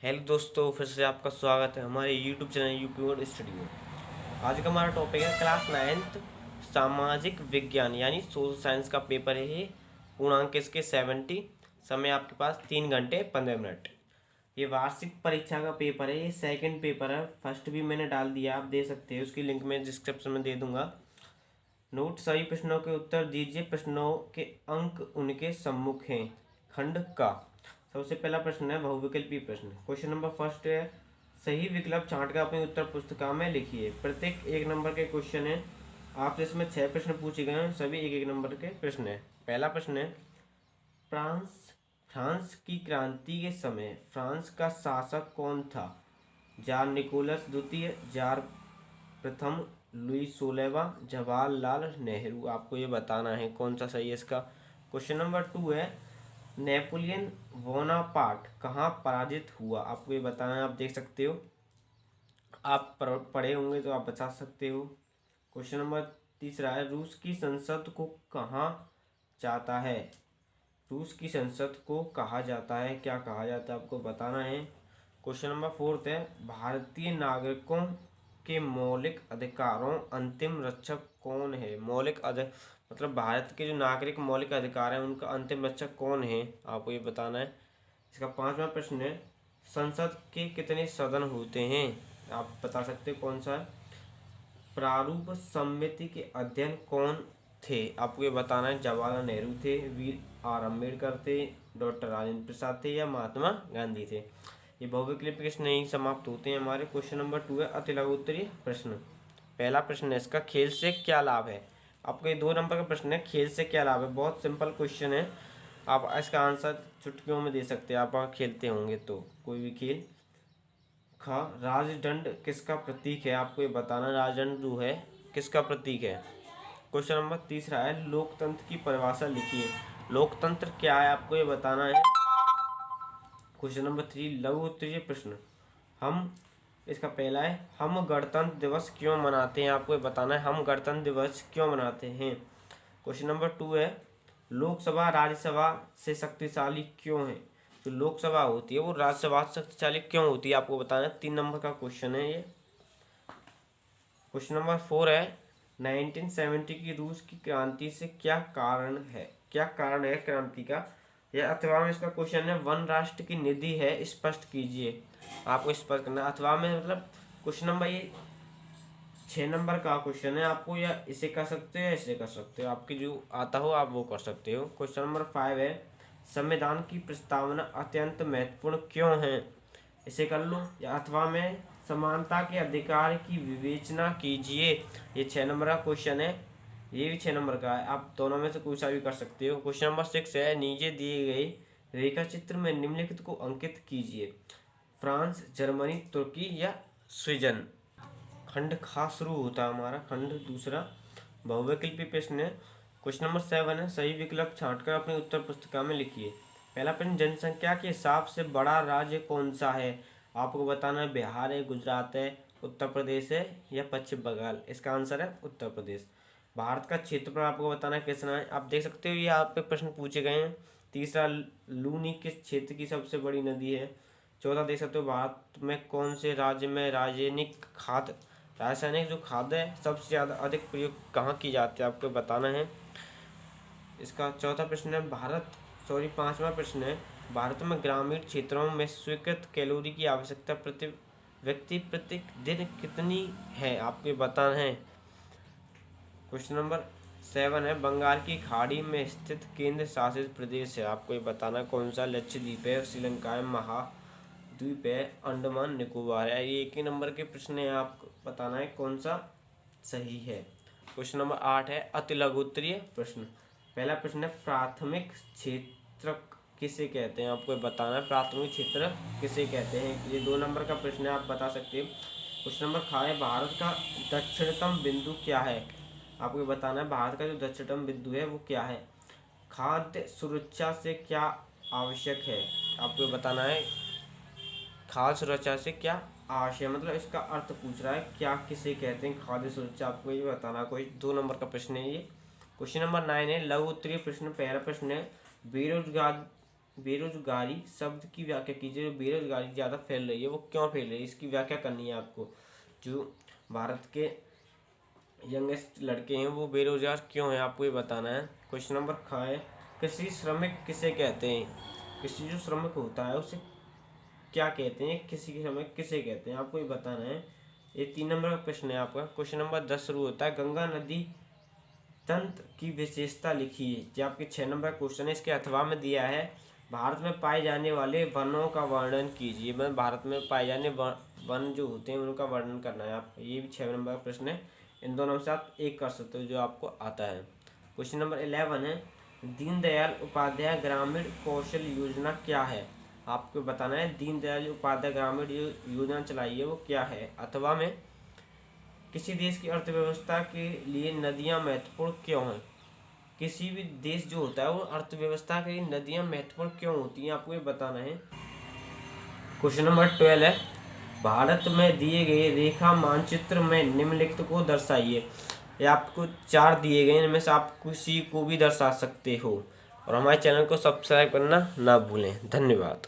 Hello दोस्तों, फिर से आपका स्वागत है हमारे YouTube channel UP board study में। आज का हमारा टॉपिक है क्लास 9th सामाजिक विज्ञान यानी सोशल साइंस का पेपर है ये। पूर्णांक इसके 70। समय आपके पास 3 घंटे 15 मिनट। ये वार्षिक परीक्षा का पेपर है, ये सेकंड पेपर है। फर्स्ट भी मैंने डाल दिया, आप दे सकते हैं, उसकी लिंक मैं डिस्क्रिप्शन में दे दूंगा। नोट: सभी प्रश्नों के उत्तर दीजिए, प्रश्नों के अंक उनके सम्मुख हैं। खंड का सबसे पहला प्रश्न है बहुविकल्पी प्रश्न। क्वेश्चन नंबर फर्स्ट है, सही विकल्प छांटकर अपनी उत्तर पुस्तिका में लिखिए। प्रत्येक 1 नंबर के क्वेश्चन है, आपसे इसमें 6 प्रश्न पूछे गए हैं, सभी 1-1 नंबर के प्रश्न है। पहला प्रश्न है, फ्रांस की क्रांति के समय फ्रांस का शासक कौन था? जार निकोलस द्वितीय, जार प्रथम, लुई 16वां, जवाहरलाल नेहरू। आपको ये बताना है कौन सा सही है इसका। क्वेश्चन नंबर 2 है, नेपोलियन बोनापार्ट कहाँ पराजित हुआ? आपको ये बताना है, आप देख सकते हो, आप पढ़े होंगे तो आप बता सकते हो। क्वेश्चन नंबर तीसरा है, रूस की संसद को कहाँ जाता है? रूस की संसद को कहा जाता है, क्या कहा जाता है, आपको बताना है। क्वेश्चन नंबर फोर्थ है, भारतीय नागरिकों के मौलिक अधिकारों अंतिम रक्षक कौन है? मतलब भारत के जो नागरिक मौलिक अधिकार हैं उनका अंतिम रक्षक कौन है, आपको ये बताना है। इसका 5वां प्रश्न है, संसद के कितने सदन होते हैं? आप बता सकते हो कौन सा है। प्रारूप समिति के अध्ययन कौन थे? आपको ये बताना है, जवाहरलाल नेहरू थे, BR अम्बेडकर थे, डॉक्टर राजेंद्र प्रसाद थे या महात्मा गांधी थे। ये बहुविकल्पी प्रश्न नहीं समाप्त होते हैं हमारे। क्वेश्चन नंबर 2 है, अति लघु उत्तरीय प्रश्न। पहला प्रश्न है इसका, खेल से क्या लाभ है? आपको ये 2 नंबर का प्रश्न है, खेल से क्या लाभ है। बहुत सिंपल क्वेश्चन है, आप इसका आंसर चुटकियों में दे सकते हैं, आप खेलते होंगे तो कोई भी खेल। ख, राजदंड किसका प्रतीक है? आपको ये बताना, राजदंड जो है किसका प्रतीक है। क्वेश्चन नंबर तीसरा है, लोकतंत्र की परिभाषा लिखिए। लोकतंत्र क्या है, आपको ये बताना है। क्वेश्चन नंबर 3 लघु उत्तरीय प्रश्न। हम इसका पहला है, हम गणतंत्र दिवस क्यों मनाते हैं? आपको ये बताना है, हम गणतंत्र दिवस क्यों मनाते हैं। क्वेश्चन नंबर 2 है, लोकसभा राज्यसभा से शक्तिशाली क्यों है? जो लोकसभा होती है वो राज्यसभा से शक्तिशाली क्यों होती है, आपको बताना है। 3 नंबर का क्वेश्चन है ये। क्वेश्चन नंबर 4 है, 1970 की रूस की क्रांति से क्या कारण है? क्या कारण है क्रांति का? यह अथवा में इसका क्वेश्चन है, वन राष्ट्र की निधि है, स्पष्ट कीजिए। आपको स्पष्ट करना है। अथवा में मतलब क्वेश्चन नंबर ये 6 नंबर का क्वेश्चन है, आपको या इसे कर सकते हो या इसे कर सकते हो, आपकी जो आता हो आप वो कर सकते हो। क्वेश्चन नंबर 5 है, संविधान की प्रस्तावना अत्यंत महत्वपूर्ण क्यों है? इसे कर लो। या अथवा में समानता के अधिकार की विवेचना कीजिए। ये 6 नंबर का क्वेश्चन है, ये भी 6 नंबर का है, आप दोनों में से कोई सा भी कर सकते हो। क्वेश्चन नंबर 6 है, नीचे दिए गए रेखा चित्र में निम्नलिखित को अंकित कीजिए। फ्रांस, जर्मनी, तुर्की या स्वीडन। खंड खा शुरू होता है हमारा। खंड दूसरा बहुविकल्पी प्रश्न है। क्वेश्चन नंबर 7 है, सही विकल्प छांटकर अपनी उत्तर पुस्तिका में लिखिए। पहला प्रश्न, जनसंख्या के हिसाब से बड़ा राज्य कौन सा है? आपको बताना है, बिहार है, गुजरात है, उत्तर प्रदेश है या पश्चिम बंगाल। इसका आंसर है उत्तर प्रदेश। भारत का क्षेत्रफल आपको बताना है कितना है, आप देख सकते हो, ये आप पे प्रश्न पूछे गए हैं। तीसरा, लूनी किस क्षेत्र की सबसे बड़ी नदी है? चौथा देख सकते हो, भारत में कौन से राज्य में रासायनिक जो खाद है सबसे ज़्यादा अधिक प्रयोग कहाँ की जाती है, आपको बताना है। इसका चौथा प्रश्न है, 5वां प्रश्न है, भारत में ग्रामीण क्षेत्रों में स्वीकृत कैलोरी की आवश्यकता प्रति व्यक्ति प्रति दिन कितनी है, आपको ये बताना है। क्वेश्चन नंबर 7 है, बंगाल की खाड़ी में स्थित केंद्र शासित प्रदेश है, आपको ये बताना कौन सा। लक्षद्वीप है, श्रीलंका है, महाद्वीप है, अंडमान निकोबार है। ये 1 ही नंबर के प्रश्न है, आपको बताना है कौन सा सही है। क्वेश्चन नंबर 8 है, अति लघु उत्तरीय प्रश्न। पहला प्रश्न है, प्राथमिक क्षेत्र किसे कहते हैं? आपको बताना है प्राथमिक क्षेत्र किसे कहते हैं। ये 2 नंबर का प्रश्न है, आप बता सकते हो। क्वेश्चन नंबर खा है, भारत का दक्षिणतम बिंदु क्या है? आपको बताना है भारत का जो दक्षिणतम बिंदु है वो क्या है। खाद्य सुरक्षा से क्या आवश्यक है? आपको बताना है खाद्य सुरक्षा से क्या आवश्यक, मतलब इसका अर्थ पूछ रहा है, क्या किसे कहते हैं खाद्य सुरक्षा, आपको ये बताना। कोई 2 नंबर का प्रश्न है ये। क्वेश्चन नंबर 9 है, लघु उत्तरीय प्रश्न। पहला प्रश्न है, बेरोजगार बेरोजगारी शब्द की व्याख्या कीजिए। जो बेरोजगारी ज़्यादा फैल रही है वो क्यों फैल रही है, इसकी व्याख्या करनी है आपको। जो भारत के यंगेस्ट लड़के हैं वो बेरोजगार क्यों हैं, आपको ये बताना है। क्वेश्चन नंबर ख है, कृषि श्रमिक किसे कहते हैं। कृषि जो श्रमिक होता है उसे क्या कहते हैं, कृषि श्रमिक किसे कहते हैं, आपको ये बताना है। ये 3 नंबर का प्रश्न है आपका। क्वेश्चन नंबर 10 शुरू होता है, गंगा नदी तंत्र की विशेषता लिखिए। जो आपके 6 नंबर का क्वेश्चन है, इसके अथवा में दिया है, भारत में पाए जाने वाले वनों का वर्णन कीजिए। मैं भारत में पाए जाने वन जो होते हैं उनका वर्णन करना है आपको। ये भी 6 नंबर का प्रश्न है। इन दोनों में से आप एक कर सकते हो जो आपको आता है। क्वेश्चन नंबर 11 है, दीनदयाल उपाध्याय ग्रामीण कौशल योजना क्या है, आपको बताना है। दीनदयाल उपाध्याय ग्रामीण योजना चलाई है वो क्या है। अथवा में, किसी देश की अर्थव्यवस्था के लिए नदियाँ महत्वपूर्ण क्यों हैं। किसी भी देश जो होता है वो अर्थव्यवस्था के लिए नदियाँ महत्वपूर्ण क्यों होती हैं, आपको ये बताना है। क्वेश्चन नंबर 12 है, भारत में दिए गए रेखा मानचित्र में निम्नलिखित को दर्शाइए। ये आपको 4 दिए गए, इनमें से आप किसी को भी दर्शा सकते हो। और हमारे चैनल को सब्सक्राइब करना ना भूलें। धन्यवाद।